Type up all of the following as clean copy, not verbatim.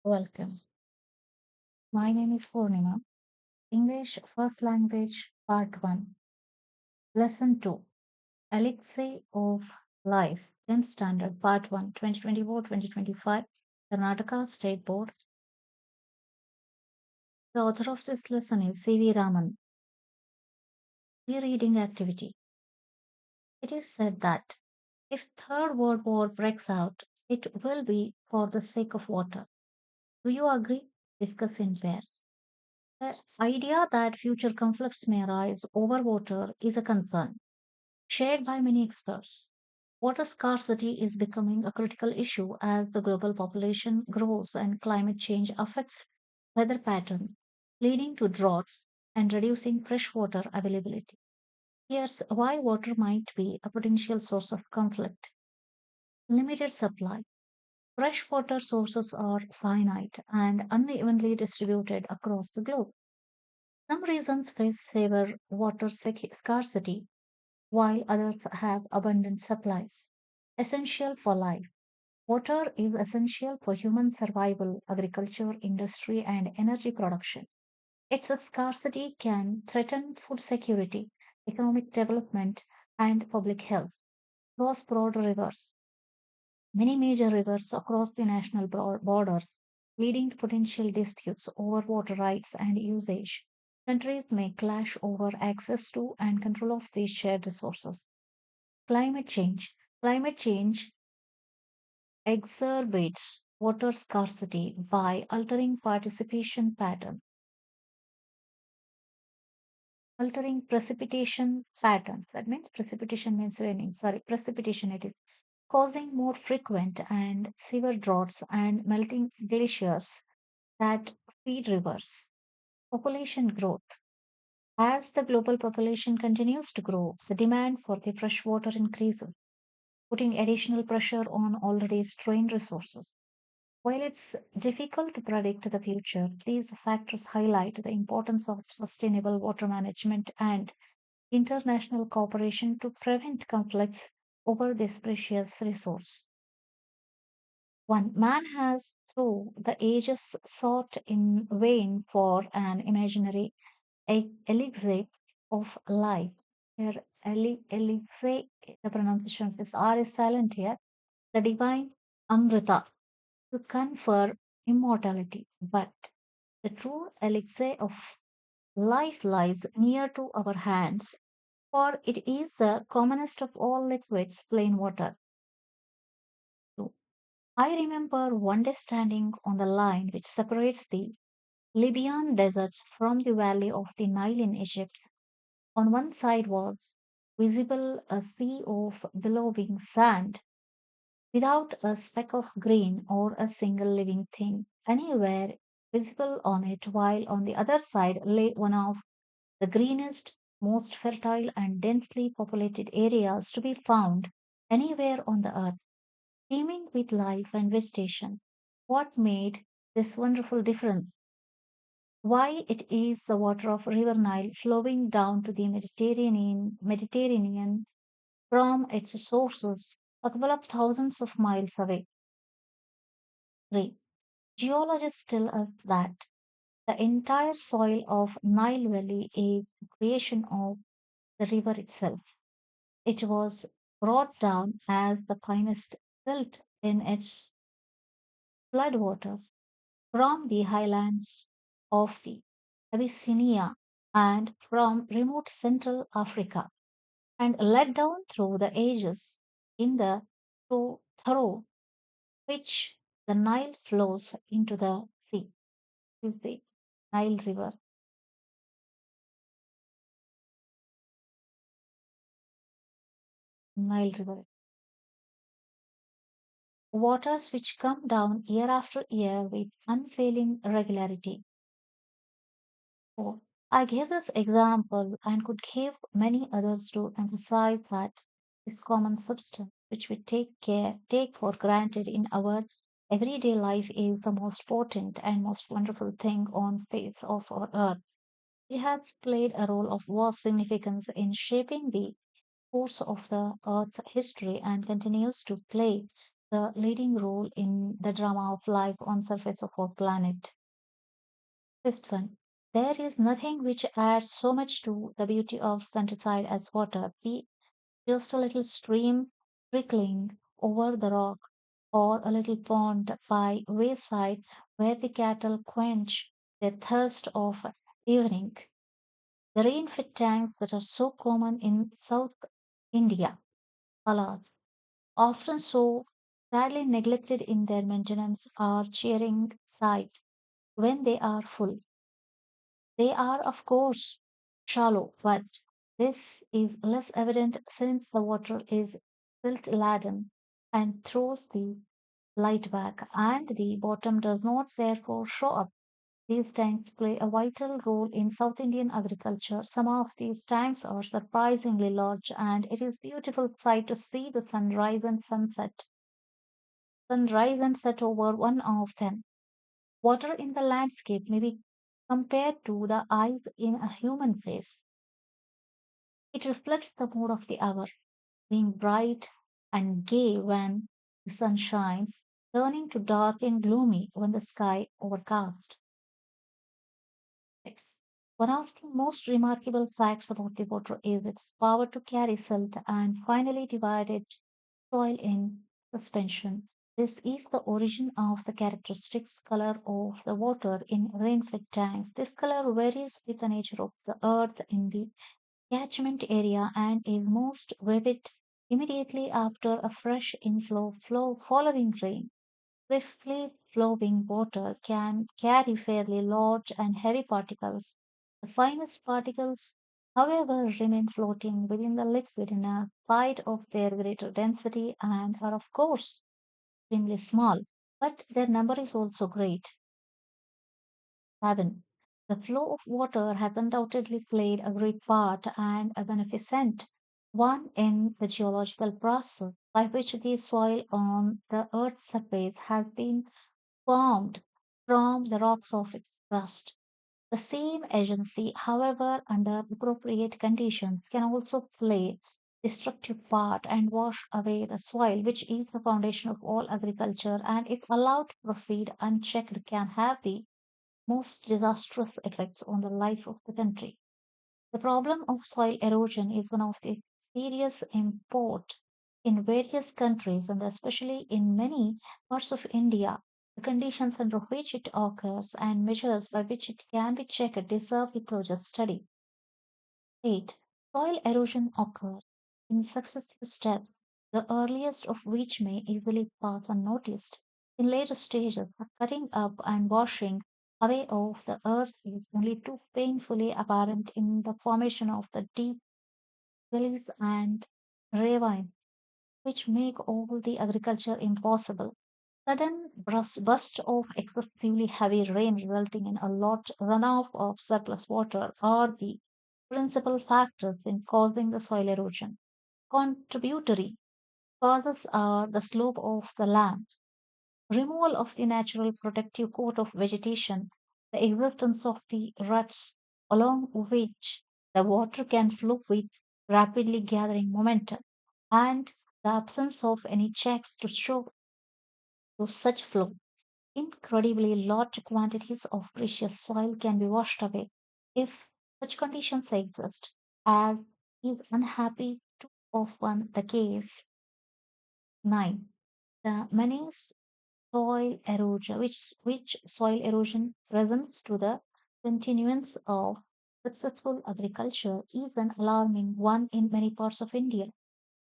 Welcome. My name is Purnima. English First Language Part 1. Lesson 2. Elixir of Life. 10th Standard Part 1. 2024-2025. Karnataka State Board. The author of this lesson is C.V. Raman. Rereading activity. It is said that if Third World War breaks out, it will be for the sake of water. Do you agree? Discuss in pairs. The idea that future conflicts may arise over water is a concern shared by many experts. Water scarcity is becoming a critical issue as the global population grows and climate change affects weather patterns, leading to droughts and reducing freshwater availability. Here's why water might be a potential source of conflict. Limited supply. Freshwater sources are finite and unevenly distributed across the globe. Some regions face severe water scarcity, while others have abundant supplies. Essential for life. Water is essential for human survival, agriculture, industry, and energy production. Its scarcity can threaten food security, economic development, and public health. Cross border rivers. Many major rivers across the national border, leading to potential disputes over water rights and usage. Countries may clash over access to and control of these shared resources. Climate change. Climate change exacerbates water scarcity by altering precipitation patterns. That means precipitation means raining. Sorry, precipitation it is causing more frequent and severe droughts and melting glaciers that feed rivers. Population growth. As the global population continues to grow, the demand for the fresh water increases, putting additional pressure on already strained resources. While it's difficult to predict the future, these factors highlight the importance of sustainable water management and international cooperation to prevent conflicts over this precious resource. One man has, through the ages, sought in vain for an imaginary elixir of life. Here, elixir, the pronunciation of this R is silent here, the divine Amrita to confer immortality. But the true elixir of life lies near to our hands, for it is the commonest of all liquids, plain water. So, I remember one day standing on the line which separates the Libyan deserts from the valley of the Nile in Egypt. On one side was visible a sea of billowing sand, without a speck of green or a single living thing anywhere visible on it, while on the other side lay one of the greenest, most fertile, and densely populated areas to be found anywhere on the earth, teeming with life and vegetation. What made this wonderful difference? Why it is the water of River Nile flowing down to the Mediterranean from its sources a couple of thousands of miles away. 3. Geologists tell us that the entire soil of Nile Valley is the creation of the river itself. It was brought down as the finest silt in its floodwaters from the highlands of the Abyssinia and from remote Central Africa, and led down through the ages in the through which the Nile flows into the sea. Is the Nile River. Nile River. Waters which come down year after year with unfailing regularity. Oh, I gave this example and could give many others to emphasize that this common substance, which we take for granted in our everyday life, is the most potent and most wonderful thing on face of our earth. It has played a role of vast significance in shaping the course of the Earth's history and continues to play the leading role in the drama of life on surface of our planet. Fifth one, there is nothing which adds so much to the beauty of countryside as water. Be just a little stream trickling over the rock, or a little pond by wayside where the cattle quench their thirst of evening. The rain-fed tanks that are so common in South India, alas, often so sadly neglected in their maintenance, are cheering sights when they are full. They are, of course, shallow, but this is less evident since the water is silt laden and throws the light back, and the bottom does not therefore show up. These tanks play a vital role in South Indian agriculture. Some of these tanks are surprisingly large, and it is beautiful sight to see the sunrise and set over one of them. Water in the landscape may be compared to the eyes in a human face. It reflects the mood of the hour, being bright and gay when the sun shines, turning to dark and gloomy when the sky overcast. 6. One of the most remarkable facts about the water is its power to carry silt and finally divided soil in suspension. This is the origin of the characteristic color of the water in rain-fed tanks. This color varies with the nature of the earth in the catchment area and is most vivid immediately after a fresh inflow following rain. Swiftly flowing water can carry fairly large and heavy particles. The finest particles, however, remain floating within the liquid in spite of their greater density and are, of course, extremely small, but their number is also great. 7. The flow of water has undoubtedly played a great part and a beneficent one in the geological process by which the soil on the Earth's surface has been formed from the rocks of its crust. The same agency, however, under appropriate conditions, can also play destructive part and wash away the soil, which is the foundation of all agriculture, and if allowed to proceed unchecked, can have the most disastrous effects on the life of the country. The problem of soil erosion is one of the serious import in various countries and especially in many parts of India. The conditions under which it occurs and measures by which it can be checked deserve the closer study. 8. Soil erosion occurs in successive steps, the earliest of which may easily pass unnoticed. In later stages, the cutting up and washing away of the earth is only too painfully apparent in the formation of the deep gullies and ravines, which make all the agriculture impossible. Sudden burst of excessively heavy rain resulting in a lot runoff of surplus water are the principal factors in causing the soil erosion. Contributory causes are the slope of the land, removal of the natural protective coat of vegetation, the existence of the ruts along which the water can flow with rapidly gathering momentum, and the absence of any checks to show to such flow. Incredibly large quantities of precious soil can be washed away if such conditions exist, as is unhappy too often the case. 9. The many soil erosion, which soil erosion presents to the continuance of successful agriculture is an alarming one in many parts of India,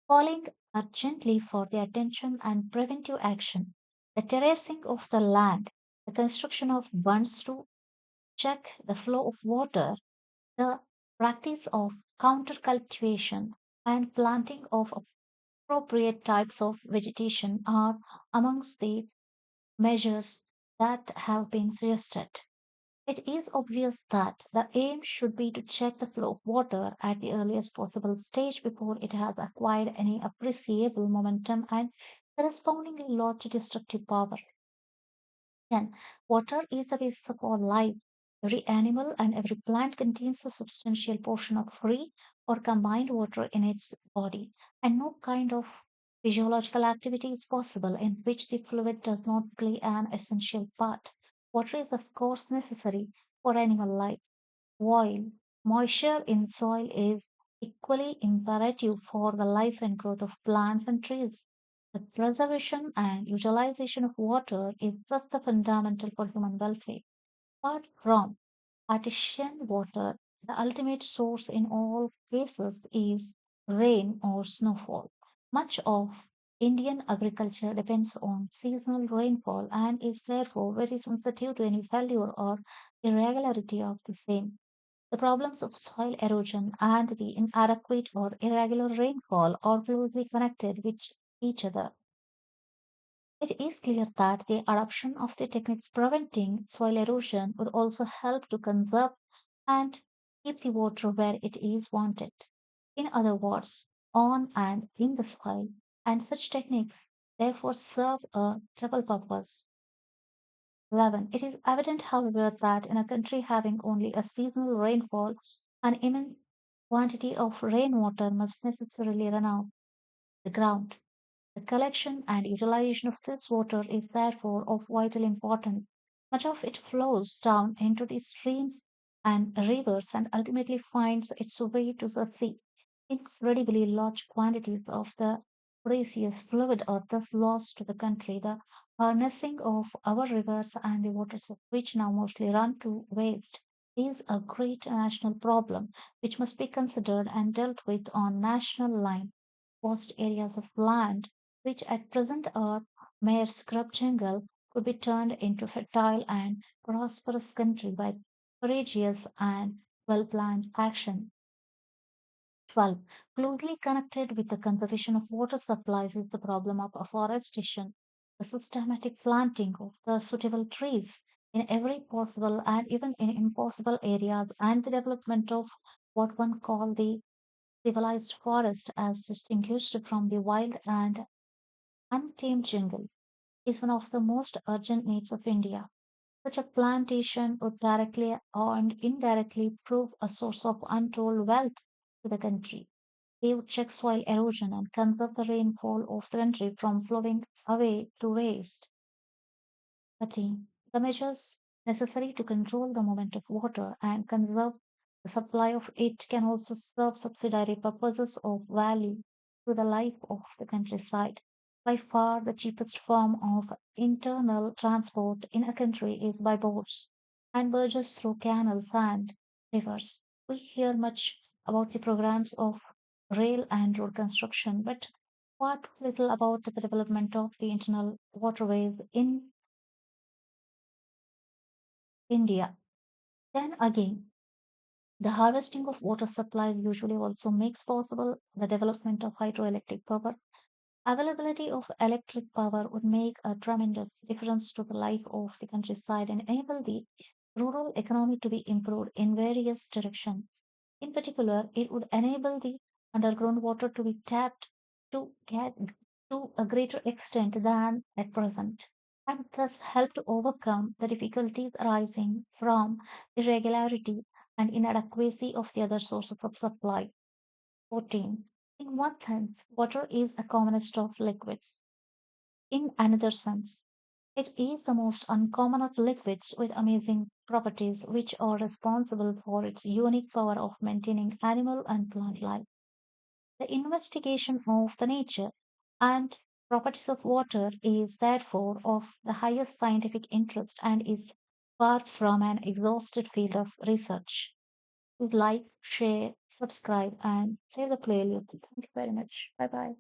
calling urgently for the attention and preventive action. The terracing of the land, the construction of bunds to check the flow of water, the practice of counter cultivation, and planting of appropriate types of vegetation are amongst the measures that have been suggested. It is obvious that the aim should be to check the flow of water at the earliest possible stage before it has acquired any appreciable momentum and correspondingly large destructive power. 10. Water is the basis of all life. Every animal and every plant contains a substantial portion of free or combined water in its body, and no kind of Physiological activity is possible in which the fluid does not play an essential part. Water is, of course, necessary for animal life, while moisture in soil is equally imperative for the life and growth of plants and trees. The preservation and utilization of water is thus the fundamental for human welfare. Apart from artesian water, the ultimate source in all cases is rain or snowfall. Much of Indian agriculture depends on seasonal rainfall and is therefore very sensitive to any failure or irregularity of the same. The problems of soil erosion and the inadequate or irregular rainfall are closely connected with each other. It is clear that the adoption of the techniques preventing soil erosion would also help to conserve and keep the water where it is wanted. In other words, on and in the soil, and such techniques therefore serve a double purpose. 11. It is evident, however, that in a country having only a seasonal rainfall, an immense quantity of rainwater must necessarily run out the ground. The collection and utilization of this water is therefore of vital importance. Much of it flows down into the streams and rivers and ultimately finds its way to the sea. Incredibly large quantities of the precious fluid are thus lost to the country. The harnessing of our rivers and the waters of which now mostly run to waste is a great national problem which must be considered and dealt with on national line. Vast areas of land which at present are mere scrub jungle, could be turned into fertile and prosperous country by courageous and well-planned action. 12. Closely connected with the conservation of water supplies is the problem of afforestation, the systematic planting of the suitable trees in every possible and even in impossible areas, and the development of what one call the civilized forest as distinguished from the wild and untamed jungle is one of the most urgent needs of India. Such a plantation would directly and indirectly prove a source of untold wealth to the country. They would check soil erosion and conserve the rainfall of the country from flowing away to waste. 13. The measures necessary to control the movement of water and conserve the supply of it can also serve subsidiary purposes of value to the life of the countryside. By far the cheapest form of internal transport in a country is by boats and barges through canals and rivers. We hear much about the programs of rail and road construction, but what little about the development of the internal waterways in India. Then again, the harvesting of water supplies usually also makes possible the development of hydroelectric power. Availability of electric power would make a tremendous difference to the life of the countryside and enable the rural economy to be improved in various directions. In particular, it would enable the underground water to be tapped to get to a greater extent than at present, and thus help to overcome the difficulties arising from irregularity and inadequacy of the other sources of supply. 14. In one sense, water is a commonest of liquids. In another sense, it is the most uncommon of liquids with amazing properties which are responsible for its unique power of maintaining animal and plant life. The investigation of the nature and properties of water is therefore of the highest scientific interest and is far from an exhausted field of research. Please like, share, subscribe, and save the playlist. Thank you very much. Bye bye.